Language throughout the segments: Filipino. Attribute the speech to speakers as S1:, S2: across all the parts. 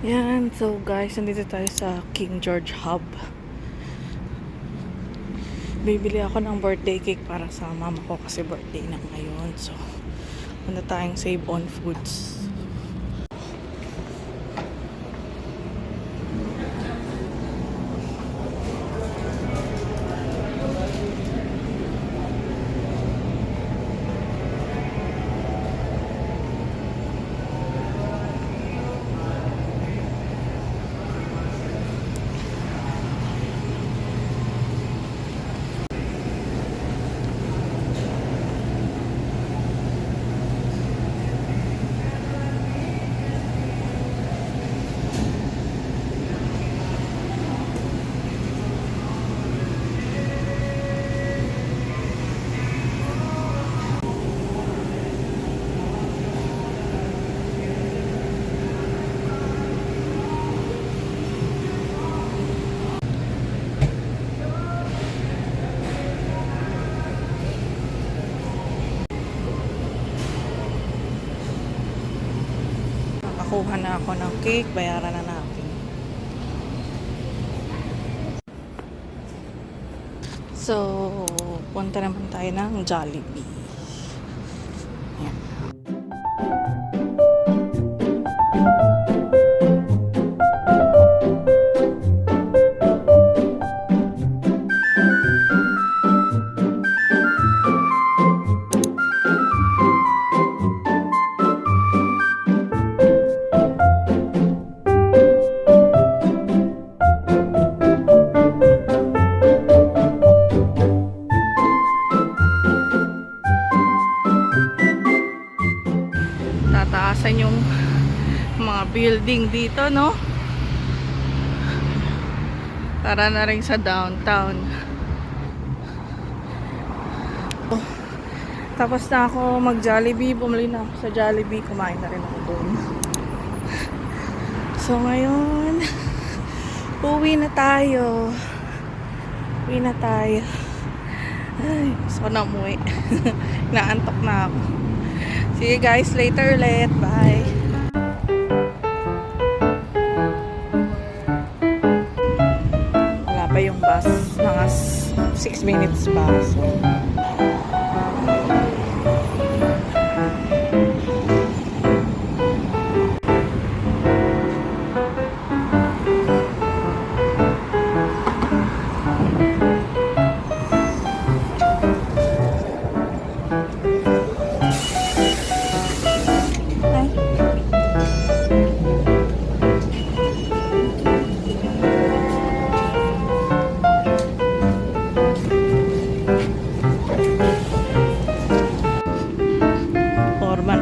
S1: Yan, so guys, nandito tayo sa King George Hub. Bibili ako ng birthday cake para sa mama ko kasi birthday na ngayon. So, punta tayong Save on Foods. Nakakuha na ako ng cake, bayaran na natin. So, punta naman tayo ng Jollibee. Yan. Tataasan yung mga building dito, no? Para na rin sa downtown. Tapos na ako mag-Jollibee. Bumili na ako sa Jollibee. Kumain na rin ako doon. So ngayon, uwi na tayo. Uwi na tayo. Ay, gusto ko na umuwi. Naantok na ako. See you guys later ulit. Bye. Wala pa yung bus. Mga 6 minutes pa. So,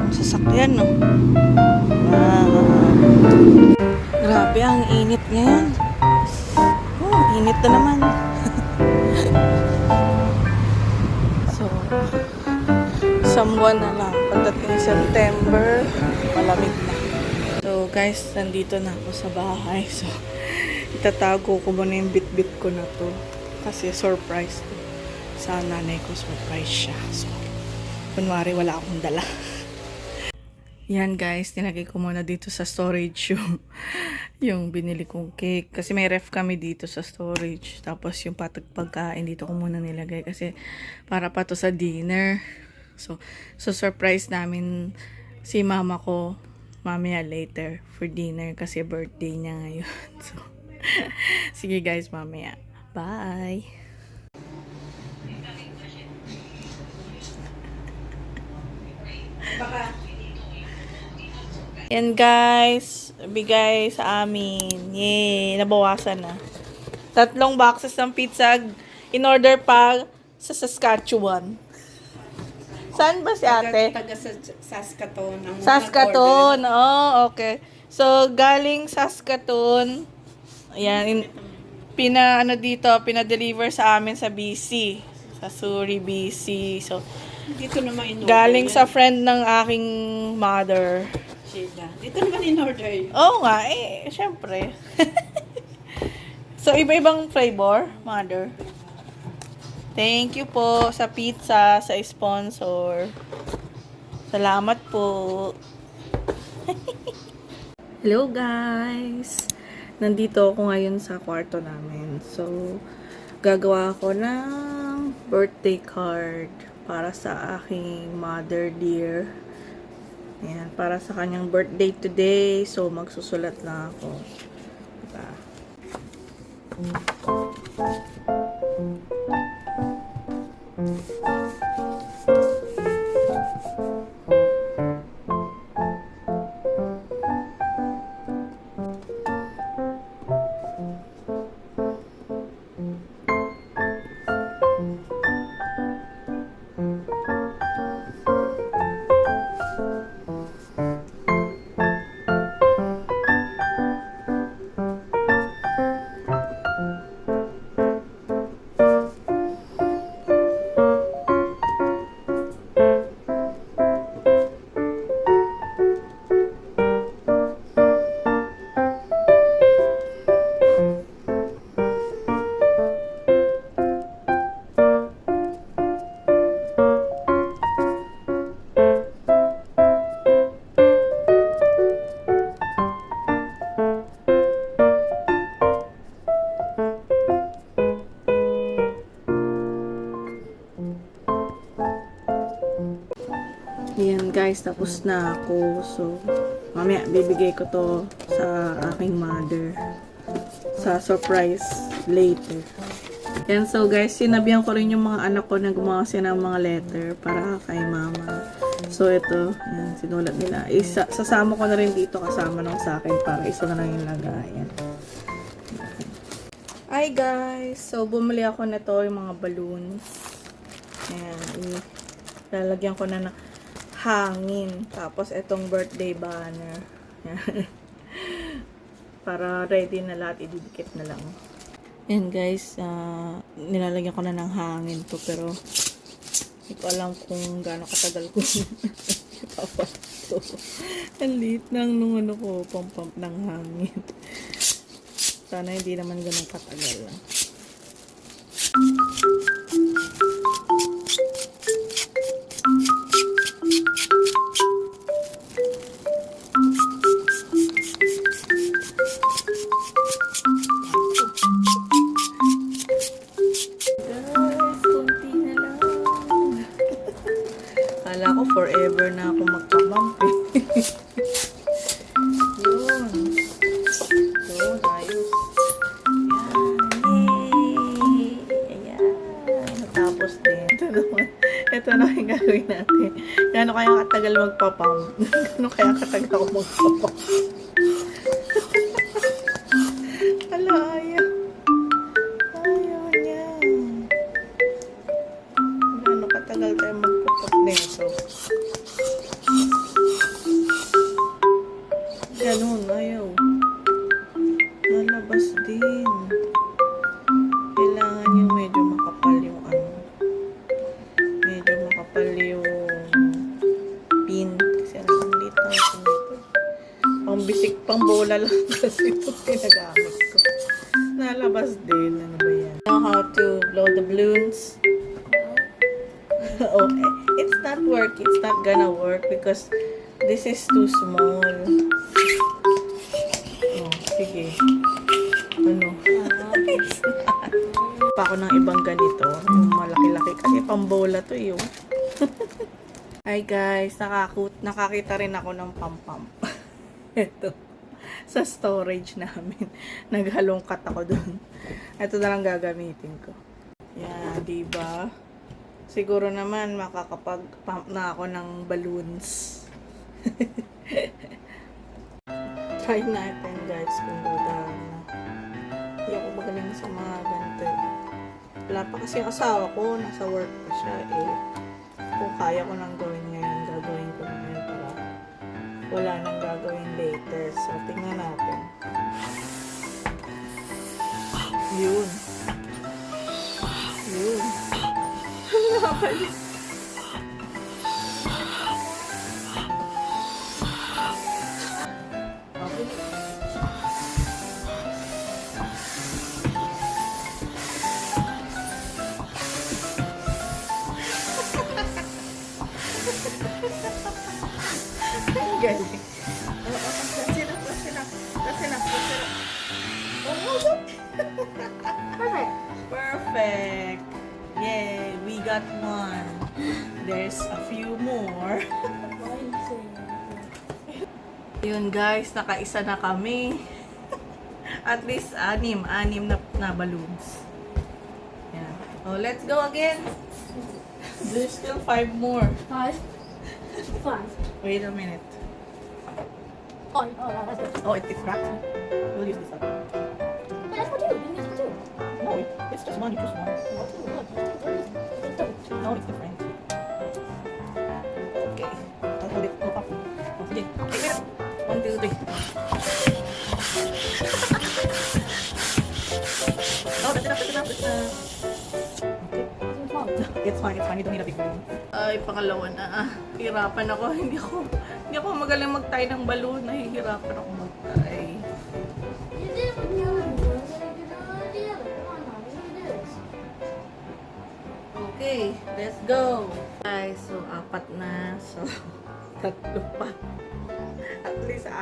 S1: sasakyan, no? Wow. Grabe, ang init ngayon. Oh, init na naman. So, isang buwan na lang. Pagdating September, malamig na. So, guys, nandito na ako sa bahay. So, itatago ko muna yung bit-bit ko na to. Kasi surprise to. Sa nanay ko, surprise siya. So, kunwari wala akong dala. Yan guys, tinagay ko muna dito sa storage yung binili kong cake. Kasi may ref kami dito sa storage. Tapos yung pagkain dito ko muna nilagay kasi para pa to sa dinner. So surprise namin si mama ko mamaya later for dinner kasi birthday niya ngayon. So, sige guys, mamaya. Bye! Yan guys, bigay sa amin. Yay, nabawasan na. 3 boxes ng pizza in order pa sa Saskatchewan. Saan ba si ate?
S2: Taga Saskatoon.
S1: Saskatoon. Oh, okay. So, galing Saskatoon. Ayan, pinadeliver sa amin sa BC. Sa Surrey, BC. So,
S2: Dito naman in-order.
S1: galing sa friend ng aking mother.
S2: Sheila. Dito naman in-order yun.
S1: Oo nga, syempre. So, iba-ibang flavor, mother. Thank you po sa pizza, sa sponsor. Salamat po. Hello guys! Nandito ako ngayon sa kwarto namin. So, gagawa ako ng birthday card para sa aking mother dear. Ayan, para sa kanyang birthday today. So, magsusulat na ako. Diba? Ayan guys, tapos na ako. So, mamaya bibigay ko to sa aking mother. Sa surprise later. Ayan, so guys, sinabihan ko rin yung mga anak ko na gumawa sila ng mga letter para kay mama. So, ito, ayan, sinulat nila. Sasama ko na rin dito kasama nung sa akin para isa na lang yung lagayan. Hi guys! So, bumili ako nito yung mga balloons. Ayan, lalagyan ko na ng hangin. Tapos, itong birthday banner. Para ready na lahat, ididikit na lang. Yan guys, nilalagyan ko na ng hangin to. Pero, hindi ko alam kung gaano katagal ko ipapato. Ang liit lang nung ano ko, pump ng hangin. Sana hindi naman ganun katagal lang. Kala ko forever na ako magpamamp eh. Yun. Yun, ayos. Yay! Ayan. Natapos din. Ito na yung gagawin natin. Gano'n kaya katagal magpapamp? Gano'n kaya katagal ako magpapamp? Hala, ayaw. Ayaw niya. Gano'n katagal tayo magpapamp nito? Ganun, ayaw. Lalabas din. Kailangan yung medyo makapal yung ano. Medyo makapal yung pin. Kasi ang liit ng pin ito. Pang bisik, pang bola lang kasi ito pinagamit ko. Lalabas din. Ano ba yan? Know how to blow the balloons? Oh, it's not work. It's not gonna work because this is too small. Oh, sige. Ano? It's not. Pa ako ng ibang ganito. Yung malaki-laki. Kasi pambola to yun. Hi guys. Nakakita rin ako ng pam-pam. Ito. Sa storage namin. Naghalongkat ako dun. Ito na lang gagamitin ko. Yan, diba? Siguro naman makakapag-pump na ako ng balloons. Try natin guys kung gagawin na. Hindi ako magaling sa mga ganito. Wala pa kasi yung asawa ko. Nasa work pa siya eh. Kung kaya ko nang gawin ngayon, gagawin ko na ngayon para wala nang gagawin later. So, tingnan natin. Yun. Yun. Nakakalit. Ang galing. Oo, kasi few more. Yun guys, nakaisa na kami. At least anim na balloons. Yan. Oh, let's go again. There's still 5 more.
S3: 5.
S1: Wait a minute.
S3: Oh, that's good.
S1: Oh, it's cracked. We'll use this up.
S3: That's for 2. You can use it for 2.
S1: No, it's just one. You choose one. No, it's different. Okay. I'll hold it. Go up. Oh, sige. Okay, wait. 1, 2, 3. Oh, that's enough. Okay. It's fine. You don't need a big balloon. Ay, pangalawa na. Hirapan ako. Hindi ako magaling mag-tie ng balloon. Nahihirapan ako mag-tie.
S3: You did it with the other one. You did it with the other. Come on, Mom. You can do this.
S1: Okay, let's go. Guys, so 4 na. So, 3 pa. At least 6.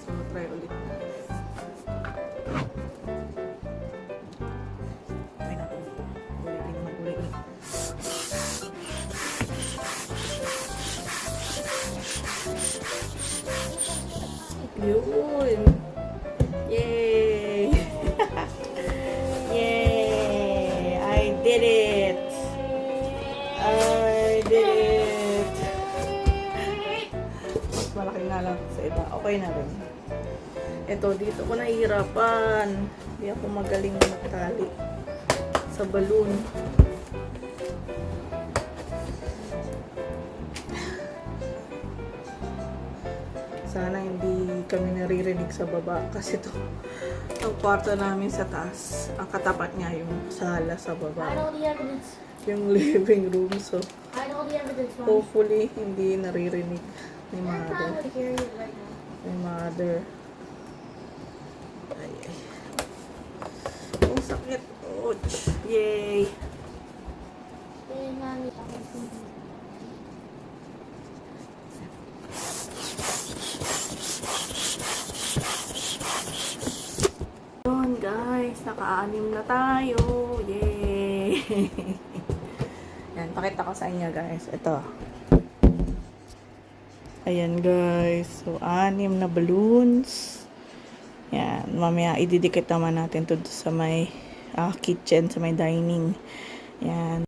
S1: So, try ulit natin. Try natin dito. Ulit. Yun. Yay! Yay! I did it! Mas malaki nga lang sa iba. Okay na rin. Ito, dito ko nahihirapan. Hindi ako magaling magtali sa balloon. Sana hindi kami naririnig sa baba kasi to ang kwarto namin sa taas. Ang katapat niya yung sala sa
S3: Hide
S1: baba.
S3: all the evidence.
S1: Yung living room. So,
S3: Hide all the evidence, Mom.
S1: hopefully, hindi naririnig ni
S3: I
S1: mother.
S3: probably hear you right now.
S1: Ni mother. Ay. Ang sakit. Ouch. Yay.
S3: Eh, Mami, ako.
S1: Yun guys, naka-6 na tayo. Yay! Yan, pakita ko sa inyo guys. Ito. Ayan guys. So, 6 na balloons. Yan. Mamaya, ididikit naman natin to sa may kitchen, sa may dining. Yan.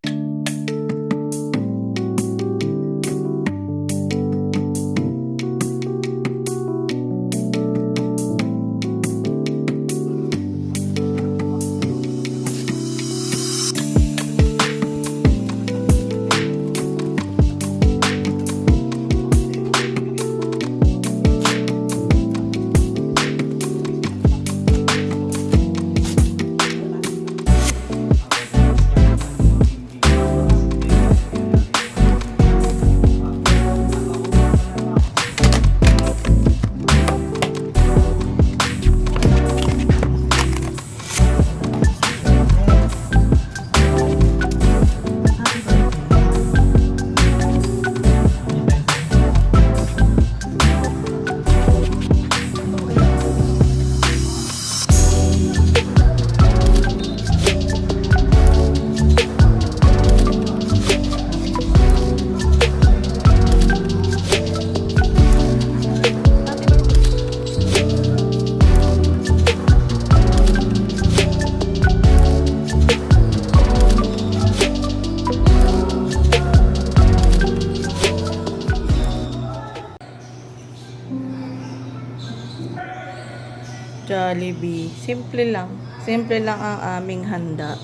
S1: Jollibee. Simple lang. Simple lang ang aming handa.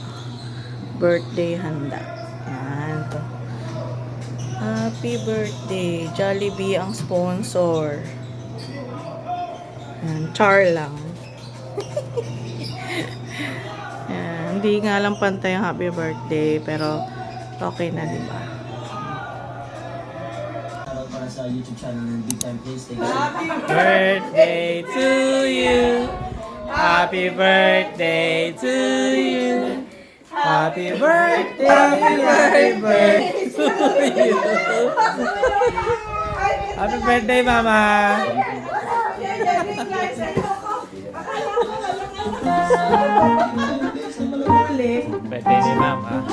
S1: Birthday handa. Yan to. Happy birthday. Jollibee ang sponsor. Yan. Char lang. Yan. Hindi nga lang pantay ang happy birthday. Pero okay na, diba?
S4: Para sa YouTube channel ng Big Time Plays.
S1: Happy birthday to you. Happy birthday to you. Happy birthday, happy birthday to you. Happy birthday, Mama.
S4: Birthday ni Mama.